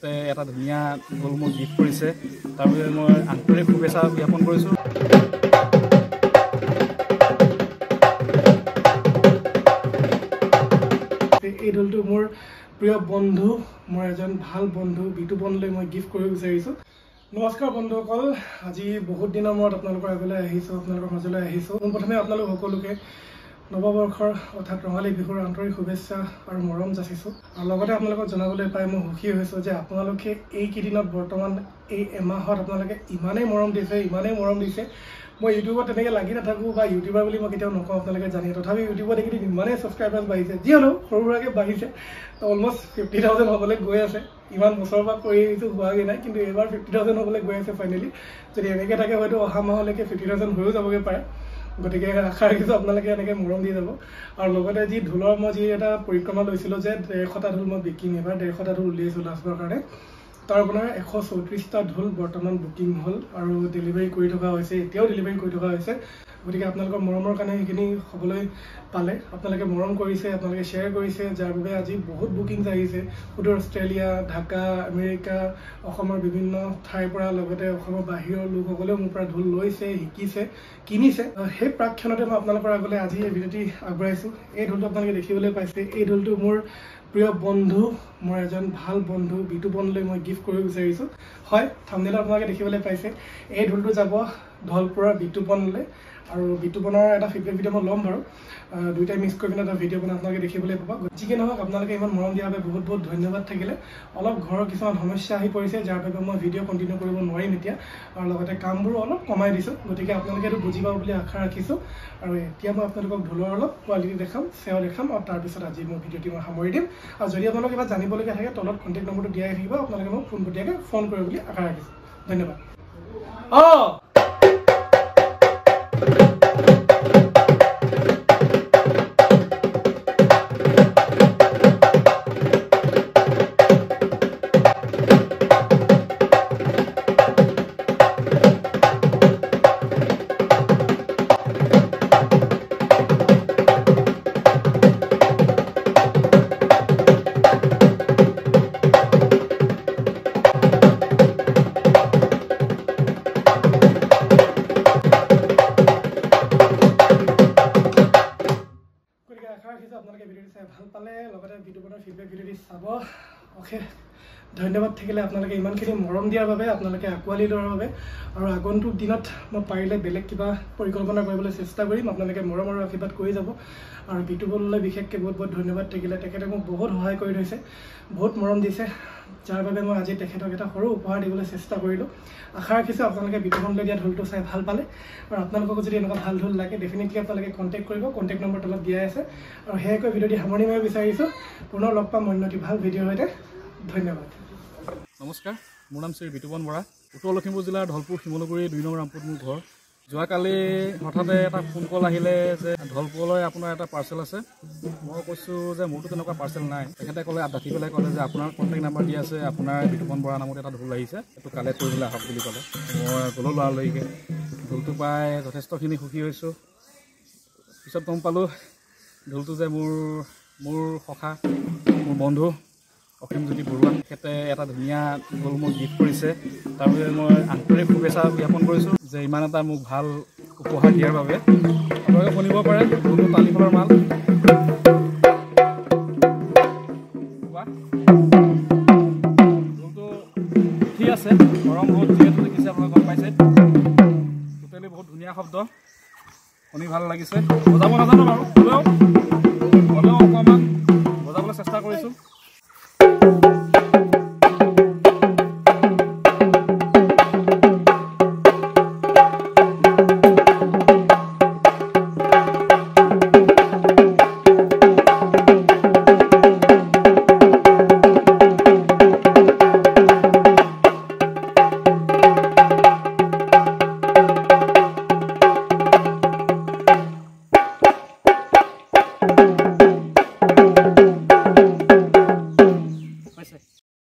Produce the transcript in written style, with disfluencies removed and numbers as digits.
তেখেতে এটা ধুনীয়া ঢোল মোক গিফ্ট কৰিছে। তাৰ বাবে মই আন্তৰিক শুভেচ্ছা জ্ঞাপন কৰিছোঁ। এই ঢোলটো মোৰ প্ৰিয় বন্ধু, মোৰ এজন ভাল বন্ধু বিতুপনলৈ মই গিফ্ট কৰিব বিচাৰিছোঁ। নমস্কাৰ বন্ধুসকল, আজি বহুত দিনৰ মূৰত আপোনালোকৰ আগলৈ আহিছোঁ, আপোনালোকৰ মাজলৈ আহিছোঁ। প্ৰথমে আপোনালোক সকলোকে নৱবৰ্ষৰ অৰ্থাৎ ৰঙালী বিহুৰ আন্তৰিক শুভেচ্ছা আৰু মৰম যাচিছোঁ। আৰু লগতে আপোনালোকক জনাবলৈ পাই মই সুখী হৈছোঁ যে আপোনালোকে এইকেইদিনত বৰ্তমান এই এমাহত আপোনালোকে ইমানেই মৰম দিছে। মই ইউটিউবত তেনেকৈ লাগি নাথাকোঁ বা ইউটিউবাৰ বুলি মই কেতিয়াও নকওঁ, আপোনালোকে জানে। তথাপি ইউটিউবত এইকেইদিন ইমানেই ছাবস্ক্ৰাইবাৰ্ছ বাঢ়িছে, যি হ'লেও সৰু সুৰাকৈ বাঢ়িছে। অলমষ্ট 50,000 হ'বলৈ গৈ আছে। ইমান বছৰৰ পৰা কৰি আহিছোঁ, হোৱাগৈ নাই, কিন্তু এইবাৰ 50,000 হ'বলৈ গৈ আছে ফাইনেলি। যদি এনেকৈ থাকে হয়তো অহা মাহলৈকে 50,000 হৈও যাবগৈ পাৰে। গতিকে আশা ৰাখিছোঁ আপোনালোকে এনেকৈ মৰম দি যাব। আৰু লগতে যি ঢোলৰ মই যি এটা পৰিক্ৰমা লৈছিলোঁ যে 150টা ঢোল মই বিকিম, এইবাৰ 150টা ঢোল উলিয়াইছোঁ লাষ্টৰ কাৰণে। তাৰ আপোনাৰ 134টা ঢোল বৰ্তমান বুকিং হ'ল আৰু ডেলিভাৰী কৰি থকা হৈছে, এতিয়াও ডেলিভাৰী কৰি থকা হৈছে। গতিকে আপোনালোকৰ মৰমৰ কাৰণে সেইখিনি হ'বলৈ পালে, আপোনালোকে মৰম কৰিছে, আপোনালোকে শ্বেয়াৰ কৰিছে, যাৰ বাবে আজি বহুত বুকিংছ আহিছে। সুদূৰ অষ্ট্ৰেলিয়া, ঢাকা, আমেৰিকা, অসমৰ বিভিন্ন ঠাইৰ পৰা, লগতে অসমৰ বাহিৰৰ লোকসকলেও মোৰ পৰা ঢোল লৈছে, শিকিছে, কিনিছে। সেই প্ৰাক্ষণতে মই আপোনালোকৰ আগলৈ আজি এই ভিডিঅ'টি আগবঢ়াইছোঁ। এই ঢোলটো আপোনালোকে দেখিবলৈ পাইছে। এই ঢোলটো মোৰ প্ৰিয় বন্ধু, মোৰ এজন ভাল বন্ধু বিতুপনলৈ মই গিফ্ট কৰিব বিচাৰিছোঁ। হয়, থাম্বনেইলত আপোনালোকে দেখিবলৈ পাইছে। এই ঢোলটো যাব ঢলপুৰৰ বিতুপনলৈ। আৰু বিতুপনৰ এটা ফিডবেক ভিডিঅ' মই ল'ম বাৰু, দুইটাই মিক্স কৰি পিনে এটা ভিডিঅ' বনাই আপোনালোকে দেখিবলৈ পাব। যিকে নহওক আপোনালোকে ইমান মৰম দিয়াৰ বাবে বহুত বহুত ধন্যবাদ থাকিলে। অলপ ঘৰৰ কিছুমান সমস্যা আহি পৰিছে, যাৰ বাবে মই ভিডিঅ' কণ্টিনিউ কৰিব নোৱাৰিম এতিয়া, আৰু লগতে কামবোৰো অলপ কমাই দিছোঁ। গতিকে আপোনালোকে এইটো বুজি পাব বুলি আশা ৰাখিছোঁ। আৰু এতিয়া মই আপোনালোকক ঢোলৰ অলপ কোৱালিটি দেখাম, চেও দেখাম, আৰু তাৰপিছত আজি মই ভিডিঅ'টি মই সামৰি দিম। আৰু যদি আপোনালোকে কিবা জানিবলগীয়া থাকে তলত কণ্টেক্ট নম্বৰটো দিয়াই থাকিব, আপোনালোকে মোক পোনপটীয়াকৈ ফোন কৰিব বুলি আশা ৰাখিছোঁ। ধন্যবাদ। আপোনালোকে ভিডিঅ'টি চাই ভাল পালে, লগতে বিতুপনৰ ফিডবেক ভিডিঅ'টি চাব। অ'কে, ধন্যবাদ থাকিলে আপোনালোকে ইমানখিনি মৰম দিয়াৰ বাবে, আপোনালোকে আঁকোৱালি লোৱাৰ বাবে। আৰু আগন্তুক দিনত মই পাৰিলে বেলেগ কিবা পৰিকল্পনা কৰিবলৈ চেষ্টা কৰিম। আপোনালোকে মৰম আৰু আশীৰ্বাদ কৰি যাব। আৰু বিতুপনলৈ বিশেষকৈ বহুত বহুত ধন্যবাদ থাকিলে। তেখেতে মোক বহুত সহায় কৰি থৈছে, বহুত মৰম দিছে, যাৰ বাবে মই আজি তেখেতক এটা সৰু উপহাৰ দিবলৈ চেষ্টা কৰিলোঁ। আশা ৰাখিছোঁ আপোনালোকে বিতুপনলৈ দিয়া ঢোলটো চাই ভাল পালে। আৰু আপোনালোকক যদি এনেকুৱা ভাল ঢোল লাগে ডেফিনেটলি আপোনালোকে কণ্টেক্ট কৰিব, কণ্টেক্ট নম্বৰ তলত দিয়াই আছে। আৰু সেয়াকৈ ভিডিঅ'টি সামৰণি মাৰিব বিচাৰিছোঁ। পুনৰ লগ পাম অন্য এটি ভাল ভিডিঅ'ৰ সৈতে। ধন্যবাদ। নমস্কাৰ, মোৰ নাম শ্ৰী বিতুপন বৰা। উত্তৰ লখিমপুৰ জিলাৰ ঢলপুৰ শিমলুগুৰি 2 নং ৰামপুৰত মোৰ ঘৰ। যোৱাকালি হঠাতে এটা ফোন কল আহিলে যে ঢলপুৰলৈ আপোনাৰ এটা পাৰ্চেল আছে। মই কৈছোঁ যে মোৰতো তেনেকুৱা পাৰ্চেল নাই। তেখেতে ক'লে, ডাকি পেলাই ক'লে যে আপোনাৰ কণ্টেক্ট নাম্বাৰ দি আছে, আপোনাৰ বিতুপন বৰা নামত এটা ঢোল আহিছে, সেইটো কালেক্ট কৰিবলৈ আহক বুলি ক'লে। মই গ'লোঁ লৰালৰিকৈ। ঢোলটো পাই যথেষ্টখিনি সুখী হৈছোঁ। পিছত গম পালোঁ ঢোলটো যে মোৰ সখা, মোৰ বন্ধু অসীমজ্যোতি বৰুৱা, তেখেতে এটা ধুনীয়া ঢোল মোক গিফ্ট কৰিছে। তাৰ বাবে মই আন্তৰিক শুভেচ্ছা জ্ঞাপন কৰিছোঁ যে ইমান এটা মোক ভাল উপহাৰ দিয়াৰ বাবে। আপোনালোকে শুনিব পাৰে ঢোলটো তালিফলৰ মাল। ঢোলটো উঠি আছে, গৰম ৰ'দ যিহেতু দেখিছে আপোনালোকে গম পাইছে। টোটেলি বহুত ধুনীয়া শব্দ, শুনি ভাল লাগিছে। বজাব নাজানো বাৰু, হ'লেও অকণমান বজাবলৈ চেষ্টা কৰিছোঁ।